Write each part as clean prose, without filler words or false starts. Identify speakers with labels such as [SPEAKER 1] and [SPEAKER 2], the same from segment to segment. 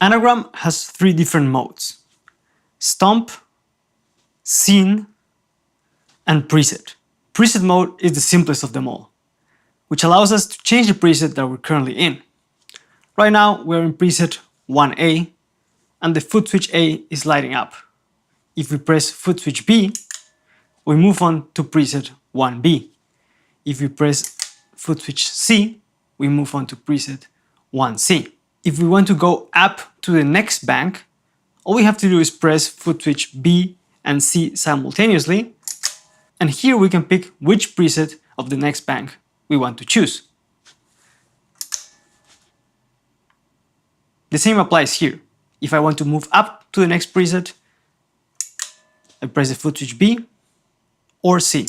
[SPEAKER 1] Anagram has three different modes: Stomp, Scene, and Preset. Preset mode is the simplest of them all, which allows us to change the preset that we're currently in. Right now we're in preset 1A, and the foot switch A is lighting up. If we press foot switch B, we move on to preset 1B. If we press foot switch C, we move on to preset 1C. If we want to go up to the next bank, all we have to do is press foot switch B and C simultaneously, and here we can pick which preset of the next bank we want to choose. The same applies here. If I want to move up to the next preset, I press the foot switch B or C.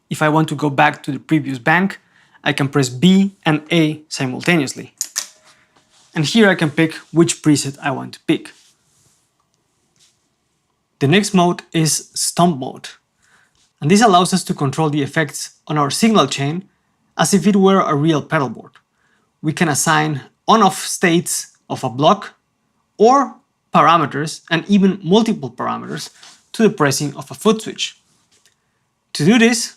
[SPEAKER 1] If I want to go back to the previous bank, I can press B and A simultaneously. And here I can pick which preset I want to pick. The next mode is Stomp mode. And this allows us to control the effects on our signal chain as if it were a real pedal board. We can assign on-off states of a block or parameters, and even multiple parameters, to the pressing of a foot switch. To do this,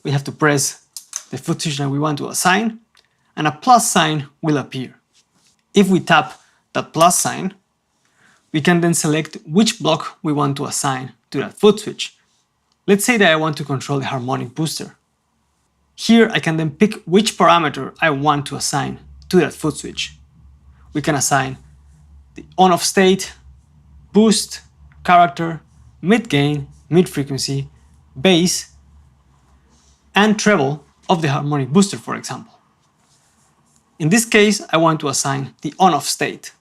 [SPEAKER 1] we have to press the foot switch that we want to assign, and a plus sign will appear. If we tap that plus sign, we can then select which block we want to assign to that foot switch. Let's say that I want to control the harmonic booster. Here I can then pick which parameter I want to assign to that foot switch. We can assign the on-off state, boost, character, mid-gain, mid-frequency, bass, and treble of the harmonic booster, for example. In this case, I want to assign the on-off state.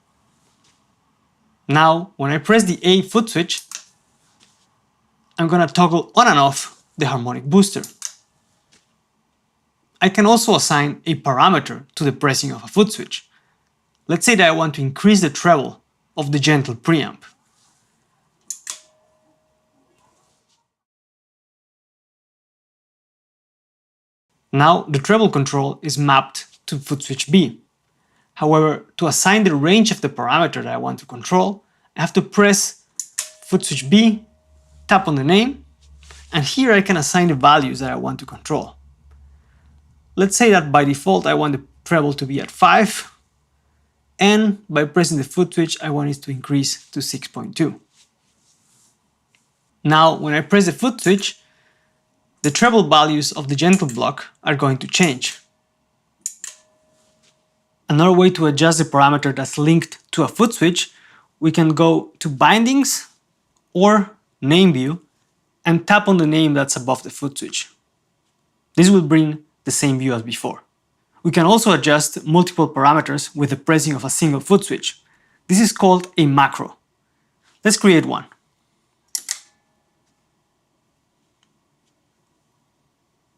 [SPEAKER 1] Now, when I press the A foot switch, I'm going to toggle on and off the harmonic booster. I can also assign a parameter to the pressing of a foot switch. Let's say that I want to increase the treble of the gentle preamp. Now the treble control is mapped to foot switch B. However, to assign the range of the parameter that I want to control, I have to press foot switch B, tap on the name, and here I can assign the values that I want to control. Let's say that by default I want the treble to be at 5, and by pressing the foot switch I want it to increase to 6.2. Now when I press the foot switch, the treble values of the gentle block are going to change. Another way to adjust the parameter that's linked to a foot switch, we can go to Bindings or Name View and tap on the name that's above the foot switch. This will bring the same view as before. We can also adjust multiple parameters with the pressing of a single foot switch. This is called a macro. Let's create one.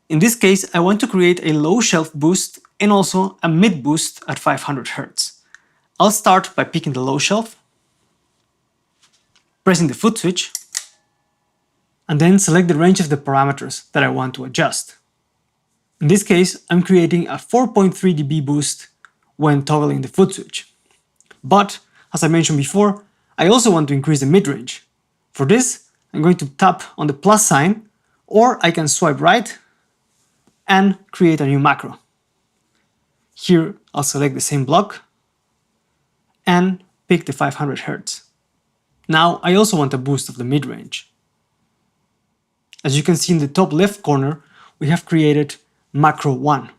[SPEAKER 1] In this case, I want to create a low shelf boost and also a mid boost at 500 Hz. I'll start by picking the low shelf, pressing the foot switch, and then select the range of the parameters that I want to adjust. In this case, I'm creating a 4.3 dB boost when toggling the foot switch. But, as I mentioned before, I also want to increase the mid-range. For this, I'm going to tap on the plus sign, or I can swipe right and create a new macro. Here, I'll select the same block and pick the 500 Hz. Now, I also want a boost of the mid-range. As you can see in the top left corner, we have created macro 1.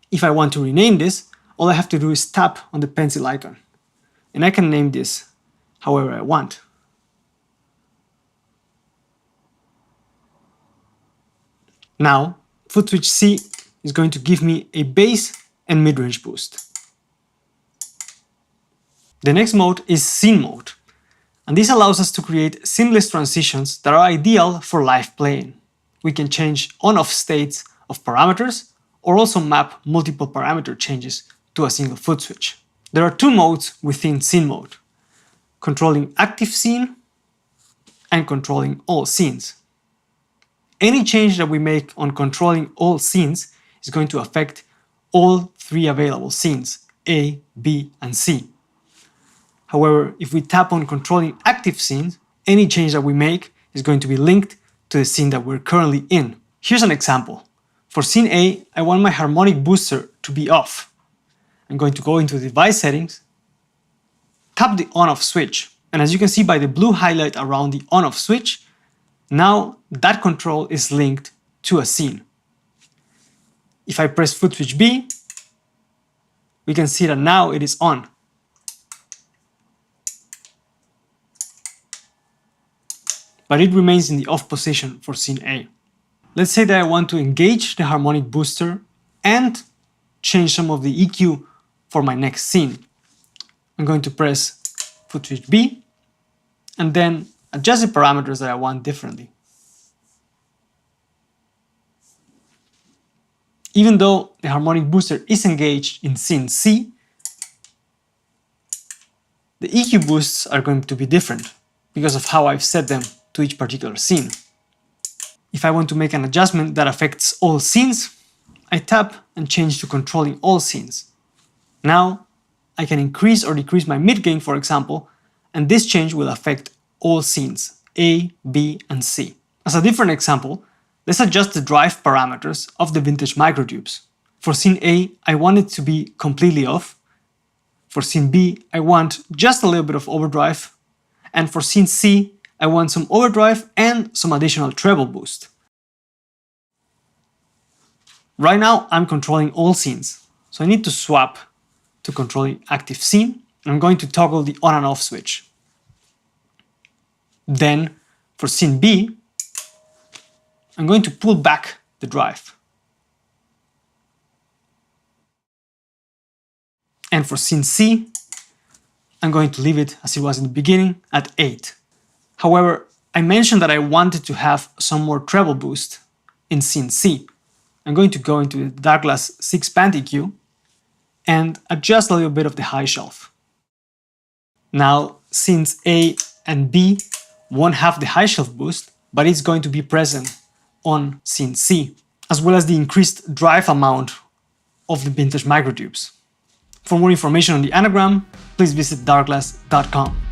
[SPEAKER 1] If I want to rename this, all I have to do is tap on the pencil icon, and I can name this however I want. Now, foot switch C is going to give me a bass and mid-range boost. The next mode is Scene mode, and this allows us to create seamless transitions that are ideal for live playing. We can change on-off states of parameters or also map multiple parameter changes to a single foot switch. There are two modes within Scene mode: controlling active scene and controlling all scenes. Any change that we make on controlling all scenes is going to affect all three available scenes, A, B, and C. However, if we tap on controlling active scenes, any change that we make is going to be linked to the scene that we're currently in. Here's an example. For scene A, I want my harmonic booster to be off. I'm going to go into device settings, tap the on-off switch, and as you can see by the blue highlight around the on-off switch, now that control is linked to a scene. If I press foot switch B, we can see that now it is on. But it remains in the off position for scene A. Let's say that I want to engage the harmonic booster and change some of the EQ for my next scene. I'm going to press foot switch B and then adjust the parameters that I want differently. Even though the harmonic booster is engaged in scene C, the EQ boosts are going to be different because of how I've set them to each particular scene. If I want to make an adjustment that affects all scenes, I tap and change to controlling all scenes. Now, I can increase or decrease my mid gain, for example, and this change will affect all scenes, A, B, and C. As a different example, let's adjust the drive parameters of the vintage microtubes. For scene A, I want it to be completely off. For scene B, I want just a little bit of overdrive. And for scene C, I want some overdrive and some additional treble boost. Right now, I'm controlling all scenes, so I need to swap to controlling active scene. I'm going to toggle the on and off switch. Then, for scene B, I'm going to pull back the drive. And for scene C, I'm going to leave it as it was in the beginning at 8. However, I mentioned that I wanted to have some more treble boost in scene C. I'm going to go into the Darkglass 6-band EQ and adjust a little bit of the high shelf. Now, scenes A and B won't have the high shelf boost, but it's going to be present on scene C, as well as the increased drive amount of the vintage microtubes. For more information on the anagram, please visit darkglass.com.